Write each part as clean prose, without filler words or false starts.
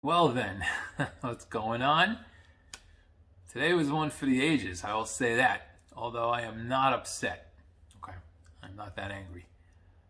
Well then, what's going on? Today was one for the ages, I will say that. Although I am not upset. Okay, I'm not that angry.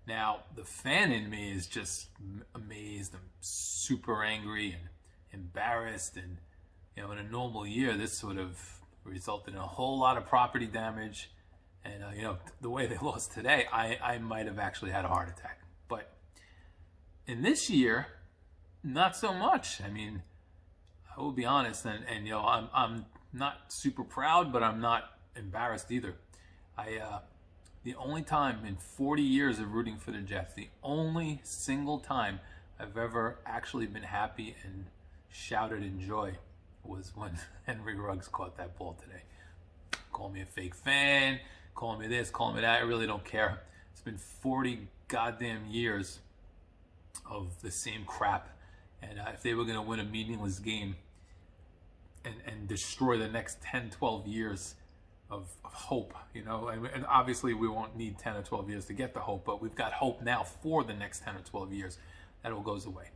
Now, the fan in me is just amazed. I'm super angry and embarrassed. And, in a normal year, this would have resulted in a whole lot of property damage. And, the way they lost today, I might have actually had a heart attack. But in this year, not so much. I mean, I will be honest, and I'm not super proud, but I'm not embarrassed either. The only time in 40 years of rooting for the Jets, the only single time I've ever actually been happy and shouted in joy was when Henry Ruggs caught that ball today. Call me a fake fan, call me this, call me that. I really don't care. It's been 40 goddamn years of the same crap. And if they were going to win a meaningless game and destroy the next 10, 12 years of hope, and obviously we won't need 10 or 12 years to get the hope, but we've got hope now for the next 10 or 12 years. That all goes away.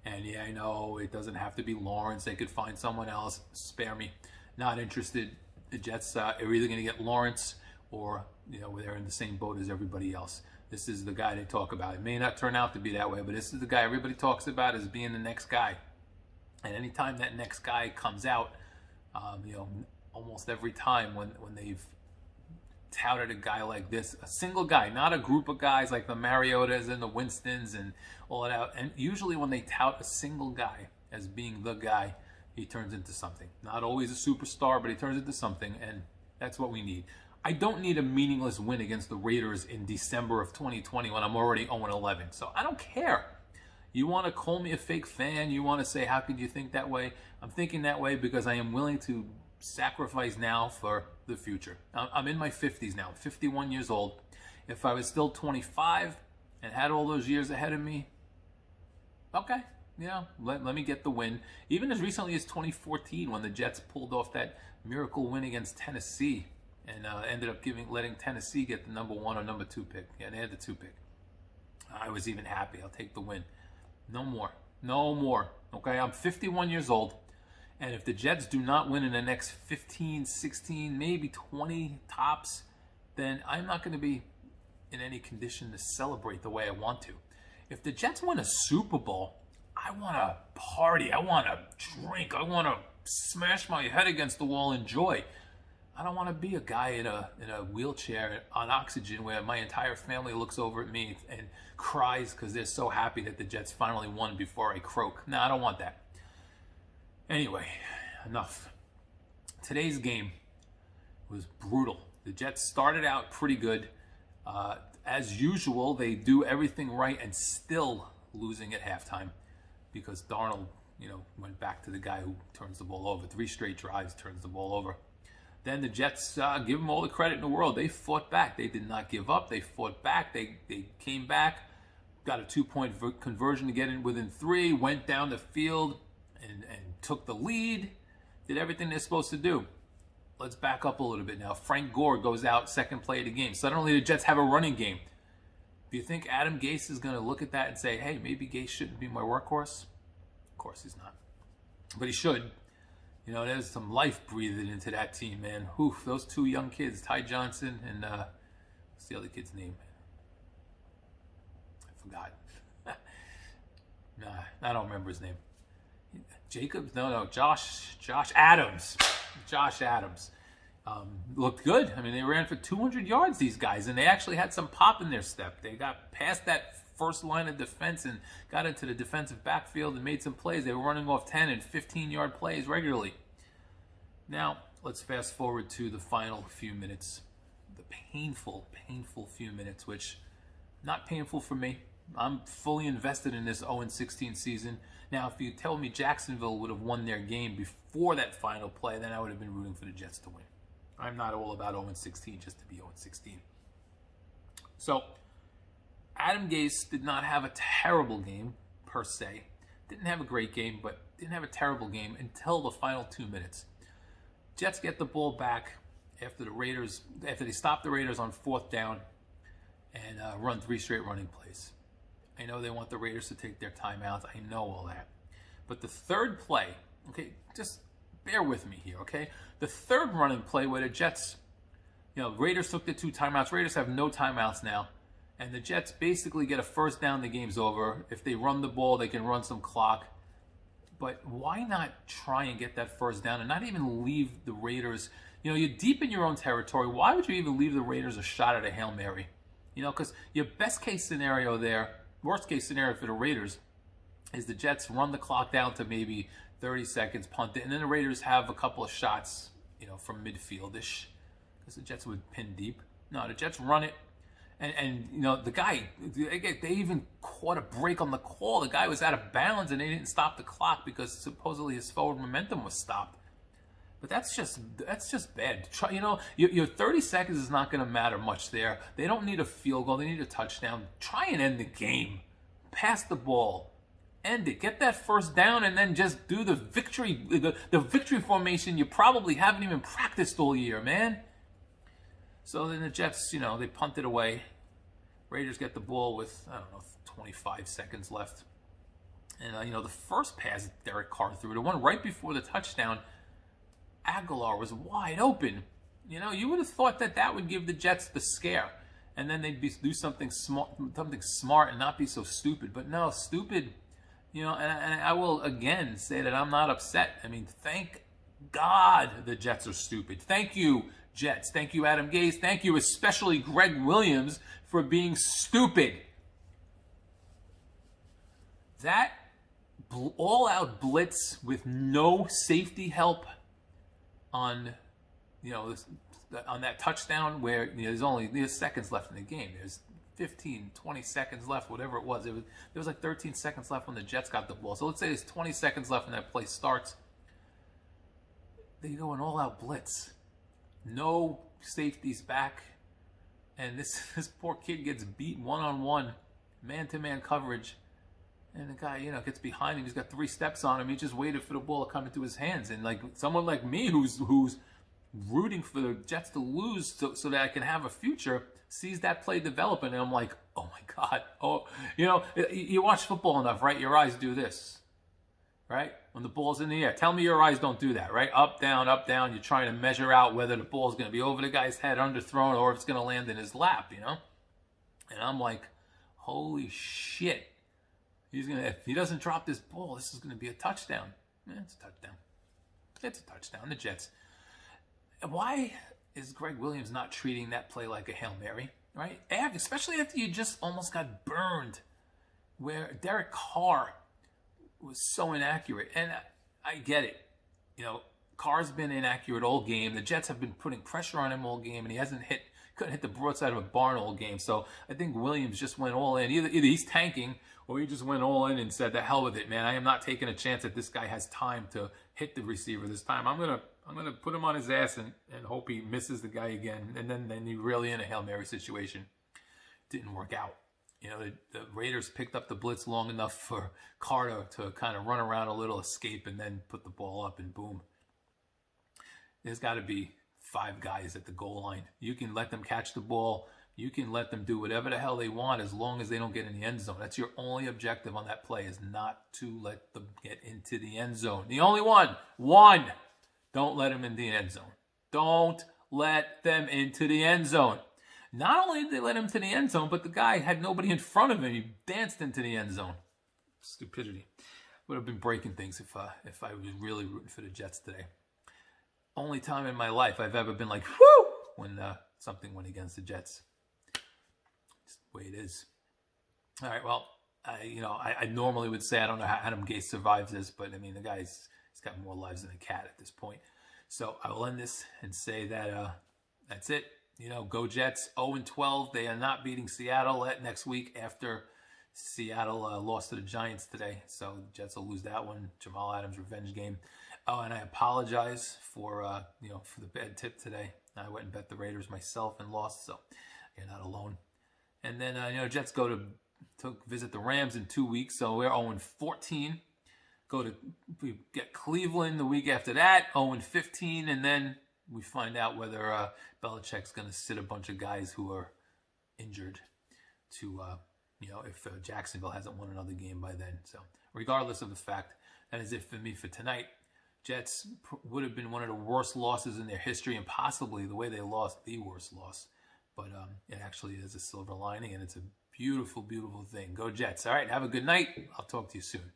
And yeah, I know it doesn't have to be Lawrence. They could find someone else. Spare me. Not interested. The Jets are either going to get Lawrence or, they're in the same boat as everybody else. This is the guy they talk about. It may not turn out to be that way, but this is the guy everybody talks about as being the next guy. And anytime that next guy comes out, almost every time when they've touted a guy like this, a single guy, not a group of guys like the Mariotas and the Winstons and all that. And usually when they tout a single guy as being the guy, he turns into something. Not always a superstar, but he turns into something, and that's what we need. I don't need a meaningless win against the Raiders in December of 2020 when I'm already 0-11. So I don't care. You want to call me a fake fan? You want to say, how could you think that way? I'm thinking that way because I am willing to sacrifice now for the future. I'm in my 50s now. I'm 51 years old. If I was still 25 and had all those years ahead of me, okay, let me get the win. Even as recently as 2014 when the Jets pulled off that miracle win against Tennessee and ended up letting Tennessee get the number 1 or number 2 pick. Yeah, they had the 2 pick. I was even happy. I'll take the win. No more. No more. Okay, I'm 51 years old. And if the Jets do not win in the next 15, 16, maybe 20 tops, then I'm not going to be in any condition to celebrate the way I want to. If the Jets win a Super Bowl, I want to party. I want to drink. I want to smash my head against the wall in joy. I don't want to be a guy in a wheelchair on oxygen where my entire family looks over at me and cries because they're so happy that the Jets finally won before I croak. No, I don't want that. Anyway, enough. Today's game was brutal. The Jets started out pretty good. As usual, they do everything right and still losing at halftime because Darnold, went back to the guy who turns the ball over. 3 straight drives, turns the ball over. Then the Jets, give them all the credit in the world. They fought back. They did not give up. They fought back. They came back, got a 2-point conversion to get in within 3, went down the field and took the lead, did everything they're supposed to do. Let's back up a little bit now. Frank Gore goes out second play of the game. Suddenly the Jets have a running game. Do you think Adam Gase is going to look at that and say, hey, maybe Gase shouldn't be my workhorse? Of course he's not. But he should. There's some life breathing into that team, man. Oof, those 2 young kids, Ty Johnson and what's the other kid's name? I forgot. Nah, I don't remember his name. Jacobs? No, Josh Adams. Josh Adams. Looked good. I mean, they ran for 200 yards, these guys, and they actually had some pop in their step. They got past that first line of defense and got into the defensive backfield and made some plays. They were running off 10 and 15-yard plays regularly. Now, let's fast forward to the final few minutes. The painful few minutes, which not painful for me. I'm fully invested in this 0-16 season. Now, if you tell me Jacksonville would have won their game before that final play, then I would have been rooting for the Jets to win. I'm not all about 0-16 just to be 0-16. So, Adam Gase did not have a terrible game, per se. Didn't have a great game, but didn't have a terrible game until the final 2 minutes. Jets get the ball back after they stop the Raiders on 4th down and run 3 straight running plays. I know they want the Raiders to take their timeouts. I know all that. But the third play, okay, just bear with me here, okay? The third running play where the Jets, Raiders took the 2 timeouts. Raiders have no timeouts now. And the Jets basically get a first down, the game's over. If they run the ball, they can run some clock. But why not try and get that first down and not even leave the Raiders? You're deep in your own territory. Why would you even leave the Raiders a shot at a Hail Mary? Because your best case scenario there, worst case scenario for the Raiders, is the Jets run the clock down to maybe 30 seconds, punt it, and then the Raiders have a couple of shots, from midfield-ish, because the Jets would pin deep. No, the Jets run it. And the guy, they even caught a break on the call. The guy was out of bounds, and they didn't stop the clock because supposedly his forward momentum was stopped. But that's just bad. Your 30 seconds is not going to matter much there. They don't need a field goal. They need a touchdown. Try and end the game. Pass the ball. End it. Get that first down, and then just do the victory formation you probably haven't even practiced all year, man. So then the Jets, they punt it away. Raiders get the ball with, 25 seconds left. And, the first pass Derek Carr threw, the one right before the touchdown, Aguilar was wide open. You would have thought that would give the Jets the scare. And then they'd do something smart and not be so stupid. But no, stupid, and I will again say that I'm not upset. I mean, thank God the Jets are stupid. Thank you, Jets. Thank you, Adam Gase. Thank you, especially Greg Williams, for being stupid. That all-out blitz with no safety help on, on that touchdown where there's seconds left in the game. There's 15, 20 seconds left, whatever it was. There was like 13 seconds left when the Jets got the ball. So let's say there's 20 seconds left when that play starts. They go an all-out blitz. No safeties back, and this poor kid gets beat one-on-one, man-to-man coverage, and the guy, gets behind him. He's got 3 steps on him. He just waited for the ball to come into his hands, and like someone like me who's rooting for the Jets to lose so that I can have a future, sees that play developing, and I'm like, oh my God, you watch football enough, right? Your eyes do this. Right? When the ball's in the air. Tell me your eyes don't do that, right? Up, down, up, down. You're trying to measure out whether the ball's going to be over the guy's head, underthrown, or if it's going to land in his lap, And I'm like, holy shit. If he doesn't drop this ball, this is going to be a touchdown. It's a touchdown. It's a touchdown. The Jets. Why is Greg Williams not treating that play like a Hail Mary, right? Especially after you just almost got burned, where Derek Carr was so inaccurate. And I get it. Carr's been inaccurate all game. The Jets have been putting pressure on him all game, and he couldn't hit the broadside of a barn all game. So I think Williams just went all in. Either he's tanking, or he just went all in and said, "The hell with it, man. I am not taking a chance that this guy has time to hit the receiver this time. I'm gonna put him on his ass and hope he misses the guy again." And then you're really in a Hail Mary situation. Didn't work out. The Raiders picked up the blitz long enough for Carter to kind of run around a little, escape, and then put the ball up, and boom. There's got to be 5 guys at the goal line. You can let them catch the ball. You can let them do whatever the hell they want as long as they don't get in the end zone. That's your only objective on that play, is not to let them get into the end zone. The only one. Don't let them in the end zone. Don't let them into the end zone. Not only did they let him to the end zone, but the guy had nobody in front of him. He danced into the end zone. Stupidity. Would have been breaking things if I was really rooting for the Jets today. Only time in my life I've ever been like, whoo, when something went against the Jets. It's the way it is. All right, well, I normally would say I don't know how Adam Gase survives this, but I mean, the guy's he's got more lives than a cat at this point. So I will end this and say that that's it. Go Jets. 0-12. They are not beating Seattle next week after Seattle lost to the Giants today. So the Jets will lose that one. Jamal Adams revenge game. Oh, and I apologize for for the bad tip today. I went and bet the Raiders myself and lost, so you're not alone. And then Jets go to visit the Rams in 2 weeks, so we're 0-14. We get Cleveland the week after that, 0-15, and then we find out whether Belichick's going to sit a bunch of guys who are injured to, if Jacksonville hasn't won another game by then. So regardless of the fact That is it for me for tonight. Jets would have been one of the worst losses in their history, and possibly the way they lost, the worst loss. But it actually is a silver lining, and it's a beautiful, beautiful thing. Go Jets. All right, have a good night. I'll talk to you soon.